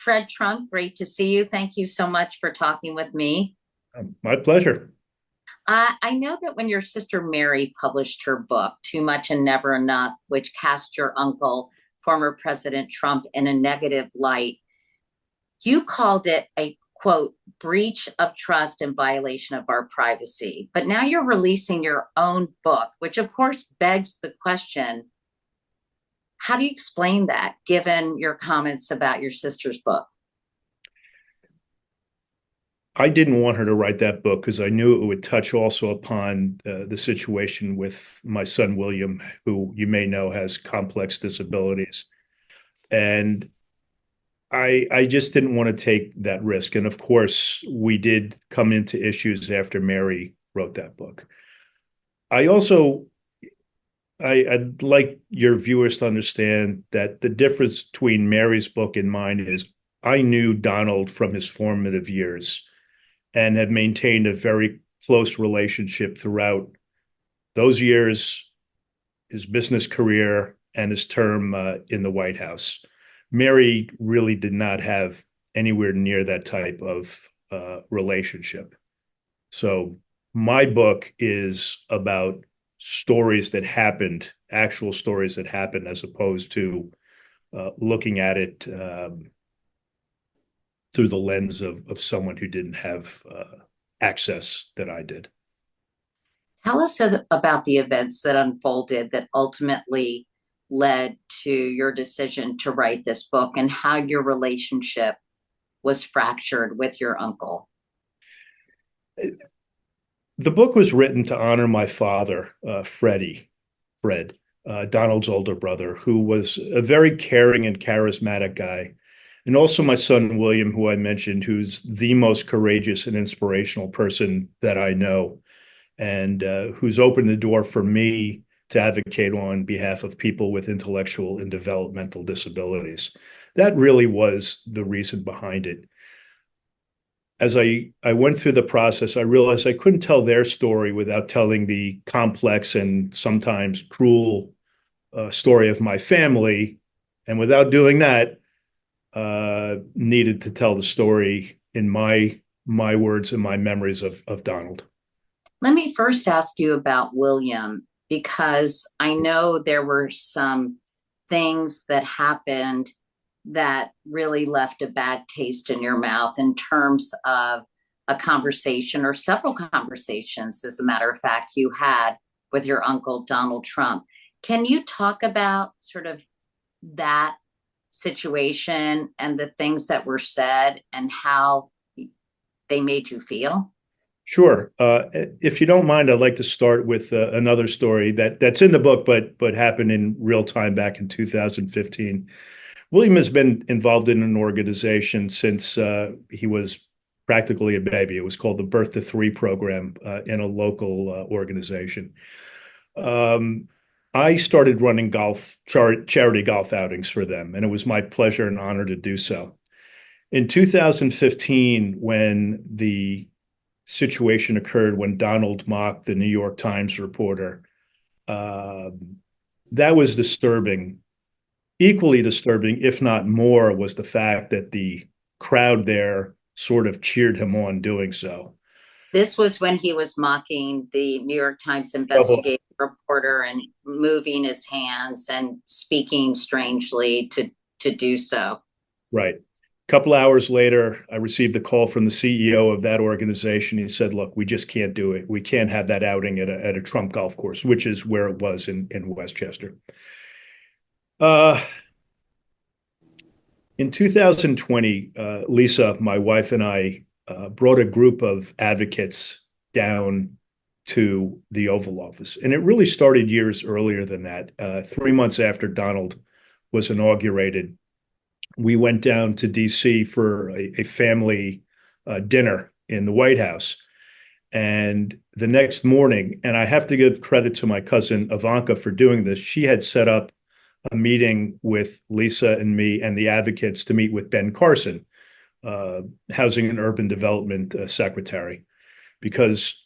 Fred Trump, great to see you. Thank you so much for talking with me. My pleasure. I know that when your sister Mary published her book, Too Much and Never Enough, which cast your uncle, former President Trump, in a negative light, you called it a quote, breach of trust and violation of our privacy. But now you're releasing your own book, which of course begs the question, how do you explain that given your comments about your sister's book? I didn't want her to write that book because I knew it would touch also upon the situation with my son, William, who you may know has complex disabilities. And I just didn't want to take that risk. And of course, we did come into issues after Mary wrote that book. I also, I'd like your viewers to understand that the difference between Mary's book and mine is I knew Donald from his formative years and have maintained a very close relationship throughout those years, his business career, and his term in the White House. Mary really did not have anywhere near that type of relationship. So my book is about stories that happened, actual stories that happened, as opposed to looking at it through the lens of someone who didn't have access that I did. Tell us about the events that unfolded that ultimately led to your decision to write this book and how your relationship was fractured with your uncle. The book was written to honor my father, Fred, Donald's older brother, who was a very caring and charismatic guy. And also my son, William, who I mentioned, who's the most courageous and inspirational person that I know, and who's opened the door for me to advocate on behalf of people with intellectual and developmental disabilities. That really was the reason behind it. As I went through the process, I realized I couldn't tell their story without telling the complex and sometimes cruel story of my family. And without doing that, needed to tell the story in my words and my memories of Donald. Let me first ask you about William, because I know there were some things that happened that really left a bad taste in your mouth in terms of a conversation or several conversations, as a matter of fact, you had with your uncle, Donald Trump. Can you talk about sort of that situation and the things that were said and how they made you feel? Sure. If you don't mind, I'd like to start with another story that's in the book, but happened in real time back in 2015. William has been involved in an organization since he was practically a baby. It was called the Birth to Three program in a local organization. I started running charity golf outings for them, and it was my pleasure and honor to do so. In 2015, when the situation occurred when Donald mocked the New York Times reporter, uh, that was disturbing. Equally disturbing, if not more, was the fact that the crowd there sort of cheered him on doing so. This was when he was mocking the New York Times Double. investigative reporter and moving his hands and speaking strangely to do so. Right. A couple hours later, I received a call from the CEO of that organization. He said, "Look, we just can't do it. We can't have that outing at a Trump golf course," which is where it was in Westchester. Uh, in 2020, Lisa, my wife, and I brought a group of advocates down to the Oval Office. And it really started years earlier than that. 3 months after Donald was inaugurated, we went down to DC for a family dinner in the White House. And the next morning, and I have to give credit to my cousin Ivanka for doing this, she had set up a meeting with Lisa and me and the advocates to meet with Ben Carson, Housing and Urban Development Secretary, because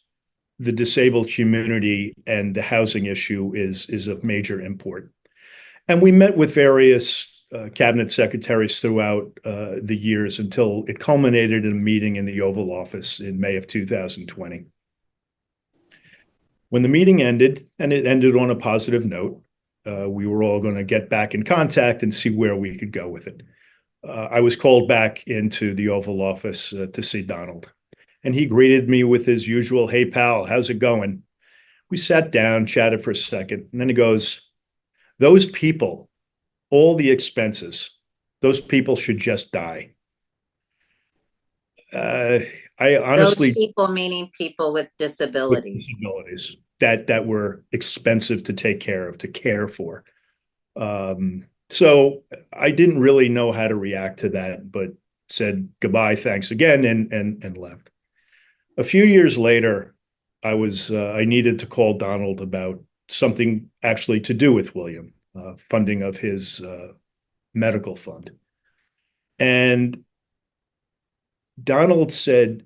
the disabled community and the housing issue is of major import. And we met with various cabinet secretaries throughout the years until it culminated in a meeting in the Oval Office in May of 2020. When the meeting ended, and it ended on a positive note, we were all going to get back in contact and see where we could go with it. I was called back into the Oval Office to see Donald, and he greeted me with his usual, "Hey, pal, how's it going?" We sat down, chatted for a second, and then he goes, "Those people, all the expenses, those people should just die." Uh, I Those honestly, people meaning people with with disabilities. disabilities that were expensive to take care of, to care for. So I didn't really know how to react to that, but said goodbye, thanks again, and left. A few years later, I needed to call Donald about something actually to do with William, funding of his medical fund. And Donald said,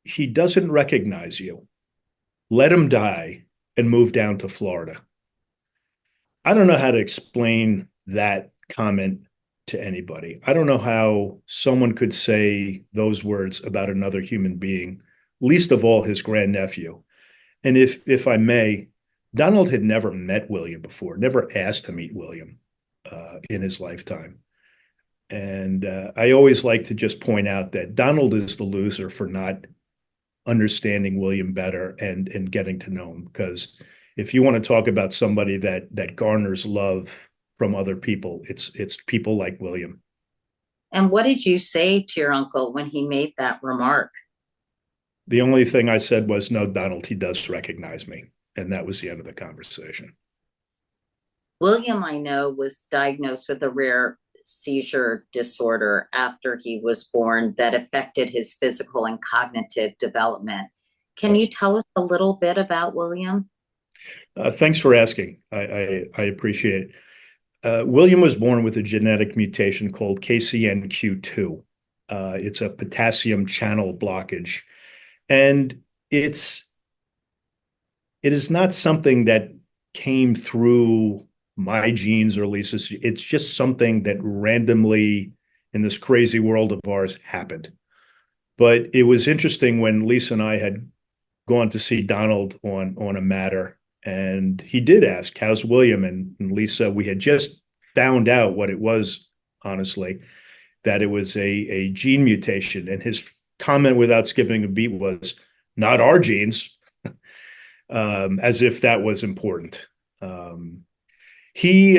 "He doesn't recognize you. Let him die and move down to Florida." I don't know how to explain that comment to anybody. I don't know how someone could say those words about another human being, least of all his grandnephew. And if I may, Donald had never met William before, never asked to meet William in his lifetime. And I always like to just point out that Donald is the loser for not understanding William better and getting to know him. Because if you want to talk about somebody that garners love from other people, it's people like William. And what did you say to your uncle when he made that remark? The only thing I said was, "No, Donald, he does recognize me," and that was the end of the conversation. William, I know, was diagnosed with a rare seizure disorder after he was born that affected his physical and cognitive development. Can you Yes. tell us a little bit about William? Thanks for asking. I appreciate it. William was born with a genetic mutation called KCNQ2. It's a potassium channel blockage, and it's it is not something that came through my genes or Lisa's. It's just something that randomly in this crazy world of ours happened. But it was interesting when Lisa and I had gone to see Donald on a matter, and he did ask, "How's William?" And Lisa, we had just found out what it was, honestly, that it was a gene mutation. And his comment without skipping a beat was, "Not our genes," as if that was important. Um, he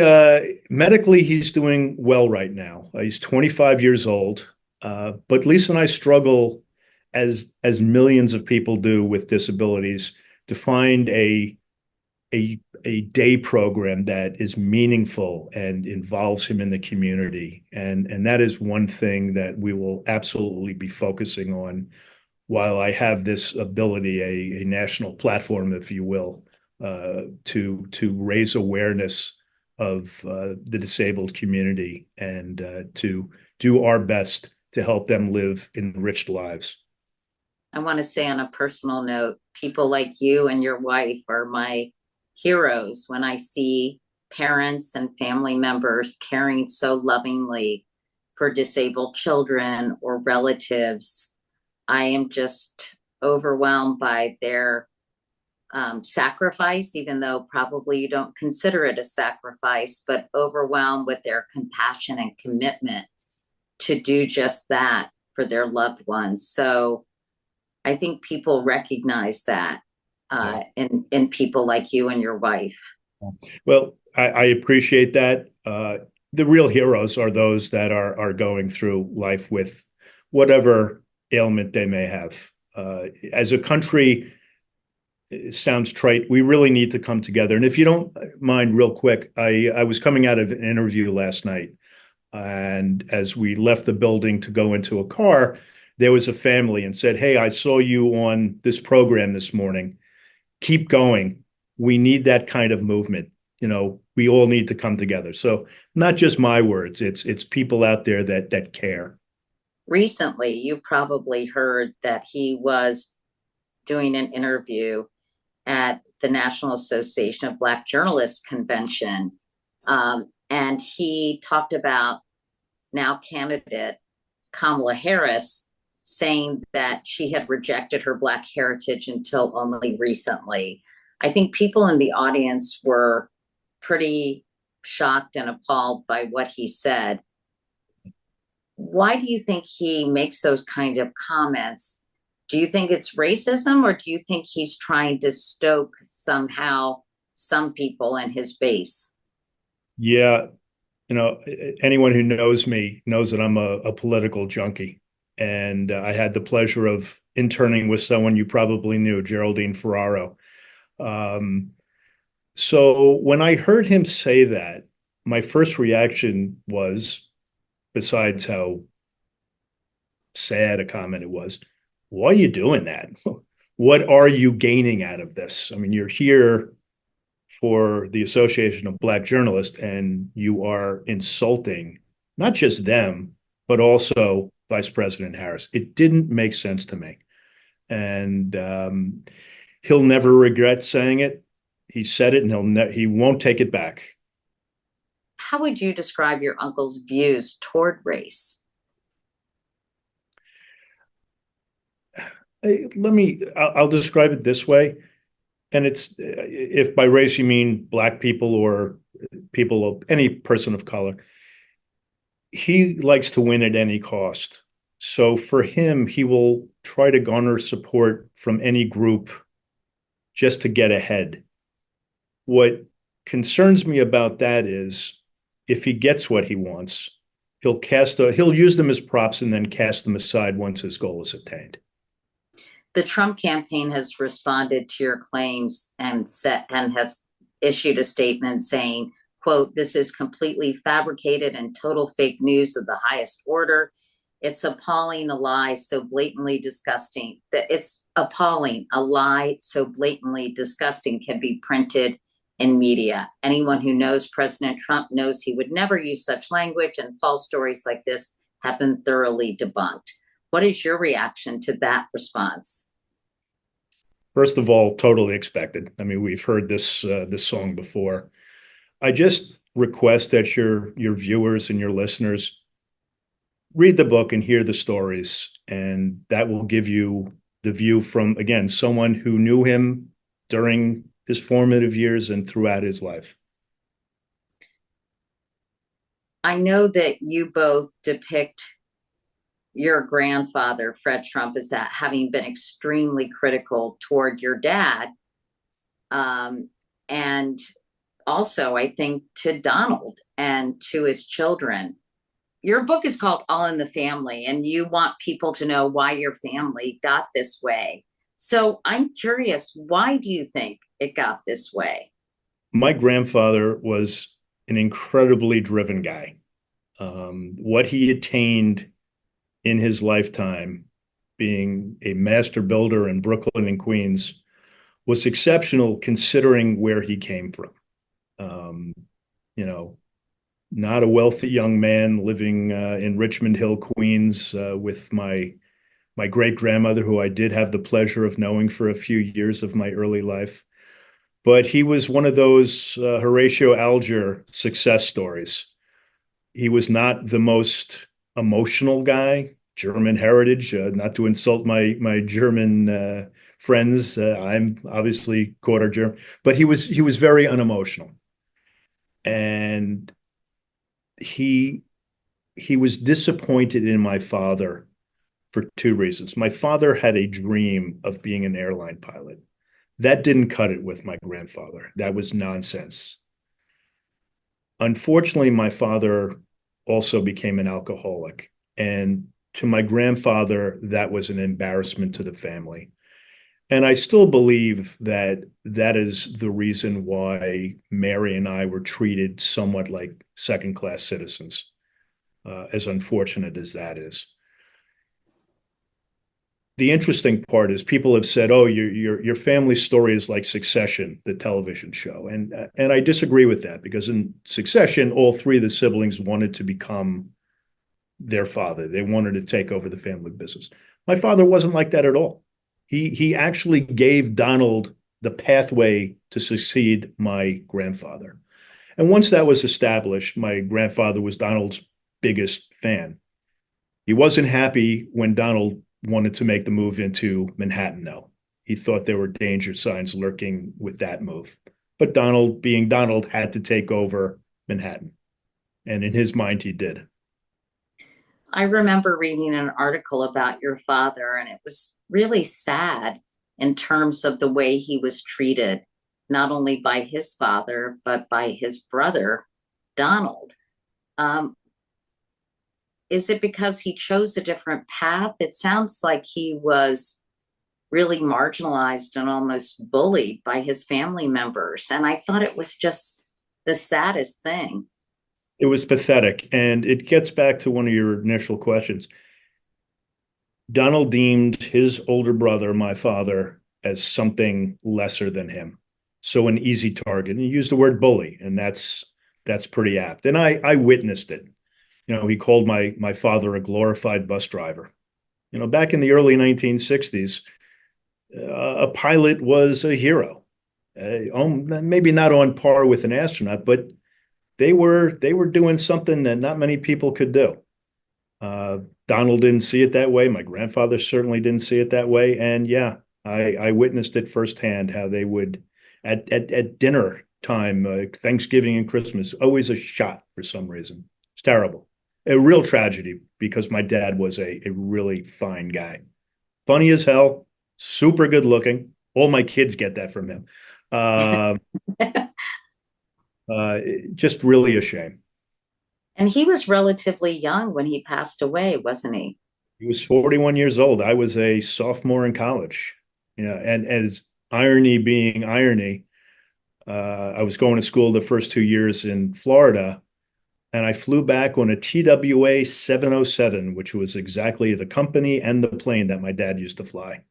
medically, he's doing well right now. He's 25 years old, but Lisa and I struggle, as millions of people do with disabilities, to find a day program that is meaningful and involves him in the community, and that is one thing that we will absolutely be focusing on while I have this ability, a national platform, if you will, to raise awareness of the disabled community and to do our best to help them live enriched lives. I want to say on a personal note, people like you and your wife are my heroes when I see parents and family members caring so lovingly for disabled children or relatives. I am just overwhelmed by their sacrifice, even though probably you don't consider it a sacrifice, but overwhelmed with their compassion and commitment to do just that for their loved ones. So I think people recognize that Yeah. in people like you and your wife. Well, I appreciate that. The real heroes are those that are going through life with whatever ailment they may have. As a country, it sounds trite. We really need to come together. And if you don't mind, real quick, I was coming out of an interview last night, and as we left the building to go into a car, there was a family and said, "Hey, I saw you on this program this morning. Keep going. We need that kind of movement. We all need to come together." So not just my words, it's people out there that care. Recently, you probably heard that he was doing an interview at the National Association of Black Journalists convention. And he talked about now candidate Kamala Harris saying that she had rejected her Black heritage until only recently. I think people in the audience were pretty shocked and appalled by what he said. Why do you think he makes those kind of comments? Do you think it's racism, or do you think he's trying to stoke somehow some people in his base? Yeah, anyone who knows me knows that I'm a political junkie. And I had the pleasure of interning with someone you probably knew, Geraldine Ferraro. Um, so when I heard him say that, my first reaction was, besides how sad a comment it was, why are you doing that? What are you gaining out of this? I mean, you're here for the Association of Black Journalists, and you are insulting not just them, but also Vice President Harris. It didn't make sense to me. And he'll never regret saying it. He said it, and he won't take it back. How would you describe your uncle's views toward race? I'll describe it this way. And it's, if by race you mean Black people or people of any person of color, he likes to win at any cost. So for him, he will try to garner support from any group just to get ahead. What concerns me about that is if he gets what he wants, he'll use them as props and then cast them aside once his goal is attained. The Trump campaign has responded to your claims and has issued a statement saying, quote, "This is completely fabricated and total fake news of the highest order. It's appalling, a lie so blatantly disgusting that it's appalling, a lie so blatantly disgusting can be printed in media. Anyone who knows President Trump knows he would never use such language, and false stories like this have been thoroughly debunked." What is your reaction to that response? First of all, totally expected. I mean, we've heard this song before. I just request that your viewers and your listeners read the book and hear the stories, and that will give you the view from, again, someone who knew him during his formative years and throughout his life. I know that you both depict your grandfather, Fred Trump, as that having been extremely critical toward your dad. And also, I think, to Donald and to his children. Your book is called All in the Family, and you want people to know why your family got this way. So I'm curious, why do you think it got this way? My grandfather was an incredibly driven guy. What he attained in his lifetime, being a master builder in Brooklyn and Queens, was exceptional considering where he came from. Um, you know, not a wealthy young man living in Richmond Hill, Queens, with my great grandmother, who I did have the pleasure of knowing for a few years of my early life. But he was one of those Horatio Alger success stories. He was not the most emotional guy. German heritage, not to insult my German friends. I'm obviously quarter German, but he was very unemotional, and he he was disappointed in my father for two reasons. My father had a dream of being an airline pilot. That didn't cut it with my grandfather. That was nonsense. Unfortunately, my father also became an alcoholic. And to my grandfather, that was an embarrassment to the family. And I still believe that that is the reason why Mary and I were treated somewhat like second-class citizens, as unfortunate as that is. The interesting part is people have said, "Oh, your family story is like Succession, the television show," and I disagree with that, because in Succession, all three of the siblings wanted to become their father. They wanted to take over the family business. My father wasn't like that at all. He actually gave Donald the pathway to succeed my grandfather. And once that was established, my grandfather was Donald's biggest fan. He wasn't happy when Donald wanted to make the move into Manhattan, though. He thought there were danger signs lurking with that move. But Donald, being Donald, had to take over Manhattan. And in his mind, he did. I remember reading an article about your father, and it was really sad in terms of the way he was treated, not only by his father, but by his brother, Donald. Um, is it because he chose a different path? It sounds like he was really marginalized and almost bullied by his family members. And I thought it was just the saddest thing. It was pathetic. And it gets back to one of your initial questions. Donald deemed his older brother, my father, as something lesser than him. So an easy target. And he used the word bully, and that's pretty apt. And I witnessed it. He called my father a glorified bus driver. Back in the early 1960s, a pilot was a hero. Maybe not on par with an astronaut, but they were doing something that not many people could do. Donald didn't see it that way. My grandfather certainly didn't see it that way. And yeah, I witnessed it firsthand how they would at dinner time, Thanksgiving and Christmas, always a shot for some reason. It's terrible. A real tragedy because my dad was a really fine guy. Funny as hell, super good looking. All my kids get that from him. Uh, just really a shame. And he was relatively young when he passed away, wasn't he? He was 41 years old. I was a sophomore in college. And as irony being irony, I was going to school the first 2 years in Florida, and I flew back on a TWA 707, which was exactly the company and the plane that my dad used to fly.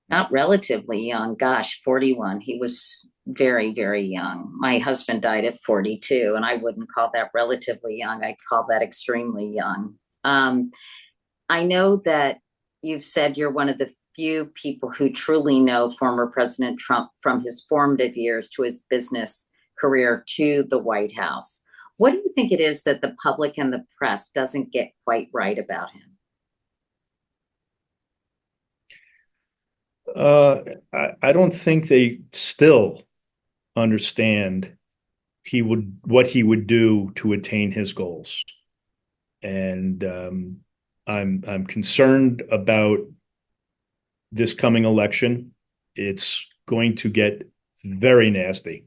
Not relatively young. Gosh, 41. He was very, very young. My husband died at 42, and I wouldn't call that relatively young. I'd call that extremely young. I know that you've said you're one of the few people who truly know former President Trump from his formative years to his business career to the White House. What do you think it is that the public and the press doesn't get quite right about him? Uh, I don't think they still understand what he would do to attain his goals. And I'm concerned about this coming election. It's going to get very nasty.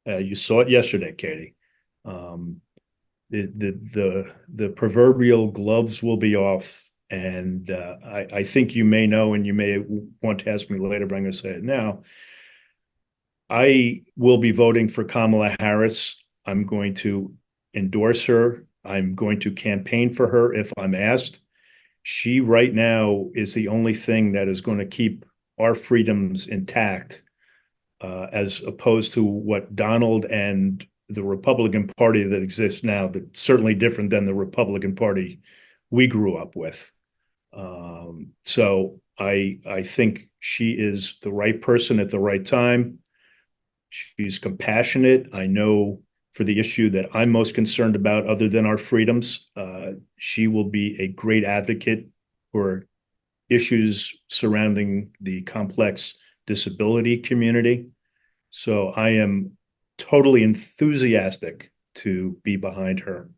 You saw it yesterday, Katie. Um, the proverbial gloves will be off, and I think you may know, and you may want to ask me later, but I'm going to say it now. I will be voting for Kamala Harris. I'm going to endorse her. I'm going to campaign for her if I'm asked. She right now is the only thing that is going to keep our freedoms intact, as opposed to what Donald and the Republican Party that exists now, but certainly different than the Republican Party we grew up with. So I think she is the right person at the right time. She's compassionate. I know for the issue that I'm most concerned about, other than our freedoms, she will be a great advocate for issues surrounding the complex disability community. So I am totally enthusiastic to be behind her.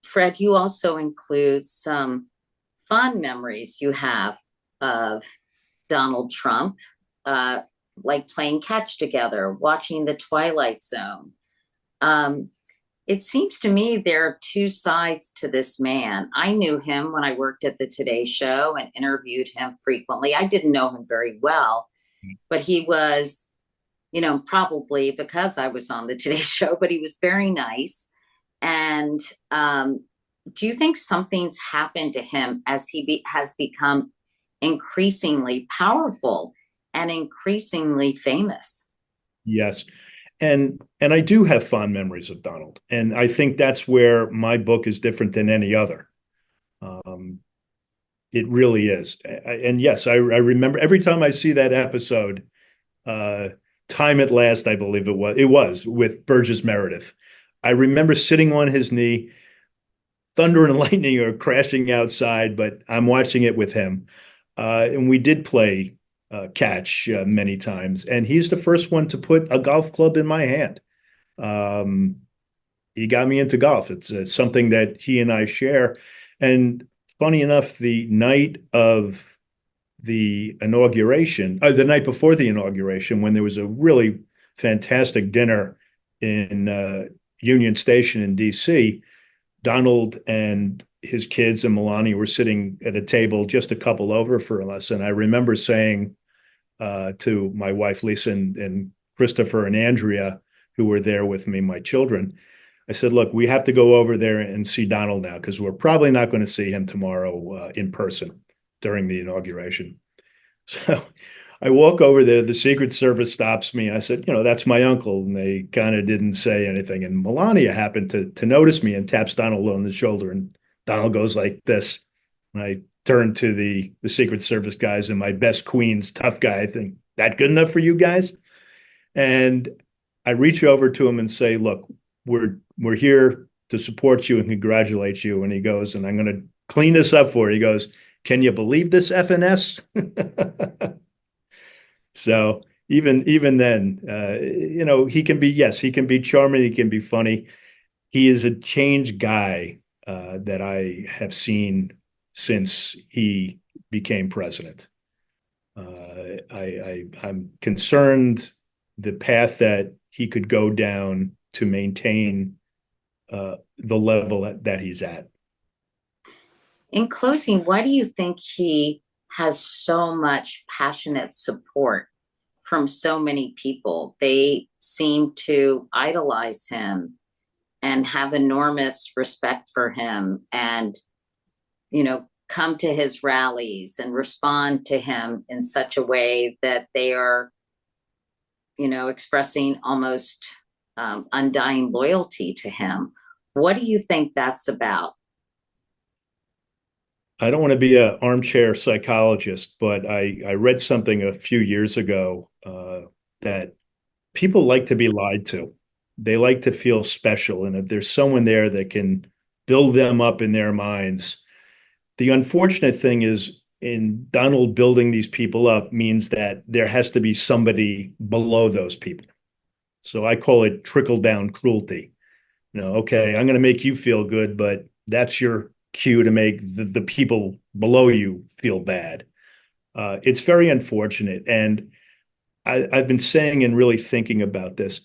Fred, you also include some fond memories you have of Donald Trump, uh, like playing catch together, watching The Twilight Zone. Um, it seems to me there are two sides to this man. I knew him when I worked at the Today Show and interviewed him frequently. I didn't know him very well, but he was, probably because I was on the Today Show, but he was very nice. And do you think something's happened to him as has become increasingly powerful and increasingly famous? Yes. And I do have fond memories of Donald. And I think that's where my book is different than any other. Um, it really is. And yes, I remember every time I see that episode, uh, Time at Last, I believe it was. It was with Burgess Meredith. I remember sitting on his knee, thunder and lightning are crashing outside, but I'm watching it with him. And we did play catch many times, and he's the first one to put a golf club in my hand. Um, he got me into golf. It's something that he and I share. And funny enough, the night of the inauguration, the night before the inauguration, when there was a really fantastic dinner in Union Station in DC, Donald and his kids and Melania were sitting at a table just a couple over for us. And I remember saying to my wife, Lisa, and Christopher and Andrea, who were there with me, my children, I said, look, we have to go over there and see Donald now because we're probably not going to see him tomorrow in person during the inauguration. So I walk over there. The Secret Service stops me. I said, that's my uncle. And they kind of didn't say anything. And Melania happened to notice me and taps Donald on the shoulder. And Donald goes like this. And I turned to the Secret Service guys and my best Queens tough guy. I think, that good enough for you guys? And I reach over to him and say, look, we're here to support you and congratulate you. And he goes, and I'm going to clean this up for you. He goes, can you believe this FNS? So even then, he can be, yes, he can be charming. He can be funny. He is a changed guy that I have seen since he became president. I'm concerned the path that he could go down to maintain the level that he's at. In closing, why do you think he has so much passionate support from so many people? They seem to idolize him and have enormous respect for him and, come to his rallies and respond to him in such a way that they are, expressing almost undying loyalty to him. What do you think that's about? I don't want to be an armchair psychologist, but I read something a few years ago that people like to be lied to. They like to feel special. And if there's someone there that can build them up in their minds, the unfortunate thing is in Donald building these people up means that there has to be somebody below those people. So I call it trickle-down cruelty. Okay, I'm going to make you feel good, but that's your cue to make the people below you feel bad. It's very unfortunate. And I've been saying and really thinking about this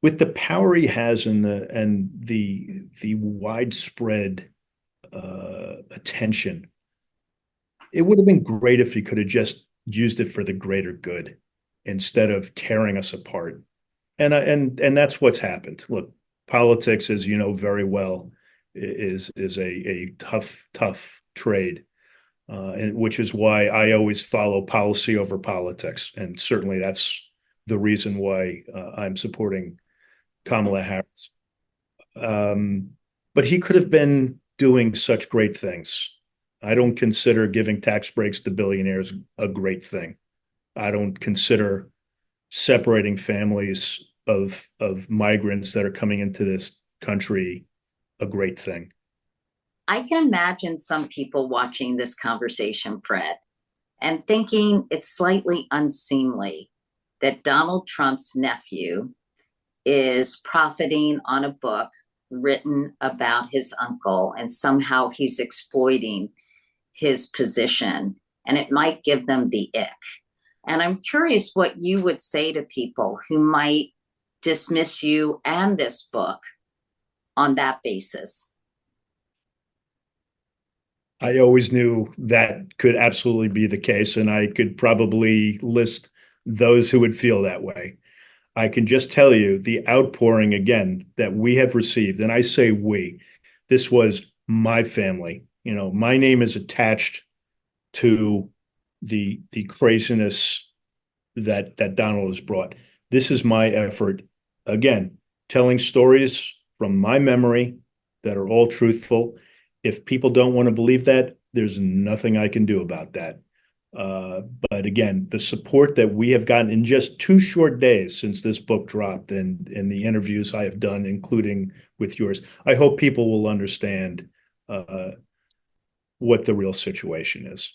with the power he has and the widespread attention. It would have been great if he could have just used it for the greater good instead of tearing us apart. And that's what's happened. Look, politics, as you know very well, is a tough trade, and which is why I always follow policy over politics, and certainly that's the reason why I'm supporting Kamala Harris. But he could have been doing such great things. I don't consider giving tax breaks to billionaires a great thing. I don't consider separating families of migrants that are coming into this country a great thing. I can imagine some people watching this conversation, Fred, and thinking it's slightly unseemly that Donald Trump's nephew is profiting on a book written about his uncle, and somehow he's exploiting his position, and it might give them the ick. And I'm curious what you would say to people who might dismiss you and this book on that basis. I always knew that could absolutely be the case, and I could probably list those who would feel that way. I can just tell you the outpouring again that we have received, and I say we, this was my family. My name is attached to the craziness that Donald has brought. This is my effort, again, telling stories from my memory that are all truthful. If people don't want to believe that, there's nothing I can do about that. But again, the support that we have gotten in just 2 short days since this book dropped, and the interviews I have done, including with yours, I hope people will understand uh, what the real situation is.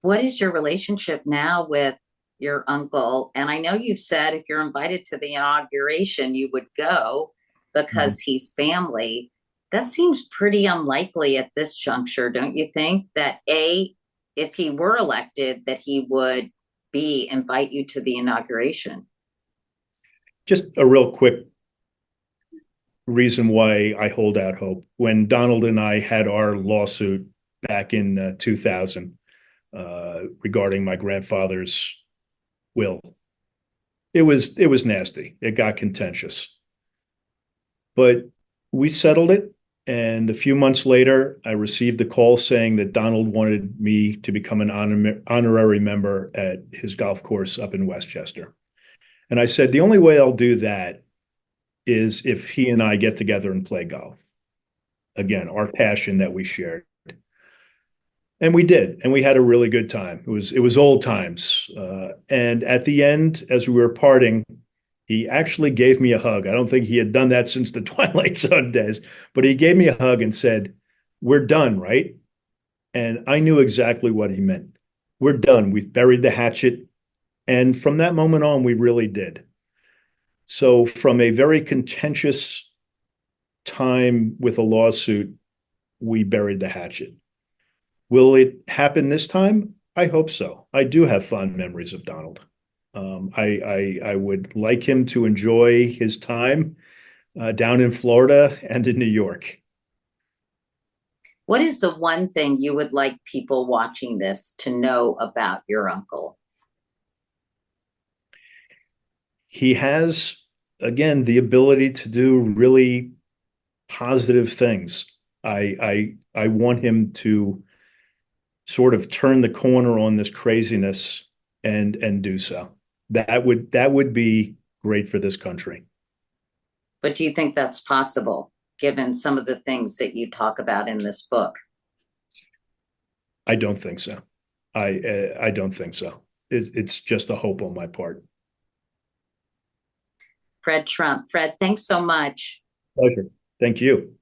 What is your relationship now with your uncle? And I know you've said if you're invited to the inauguration, you would go Mhm. because he's family. That seems pretty unlikely at this juncture, don't you think? That A, if he were elected, that he would B, invite you to the inauguration. Just a real quick reason why I hold out hope. When Donald and I had our lawsuit back in 2000 regarding my grandfather's will, it was nasty. It got contentious, but we settled it. And a few months later, I received a call saying that Donald wanted me to become an honorary member at his golf course up in Westchester. And I said, the only way I'll do that is if he and I get together and play golf. Again, our passion that we shared. And we did, and we had a really good time. It was old times. And at the end, as we were parting, he actually gave me a hug. I don't think he had done that since the Twilight Zone days, but he gave me a hug and said, "We're done, right?" And I knew exactly what he meant. We're done. We've buried the hatchet. And from that moment on, we really did. So, from a very contentious time with a lawsuit, we buried the hatchet. Will it happen this time? I hope so. I do have fond memories of Donald. I would like him to enjoy his time down in Florida and in New York. What is the one thing you would like people watching this to know about your uncle? He has, again, the ability to do really positive things. I want him to sort of turn the corner on this craziness and do so. That would be great for this country. But do you think that's possible given some of the things that you talk about in this book? I don't think so. I don't think so. It's just a hope on my part. Fred Trump. Fred, thanks so much. Pleasure. Thank you.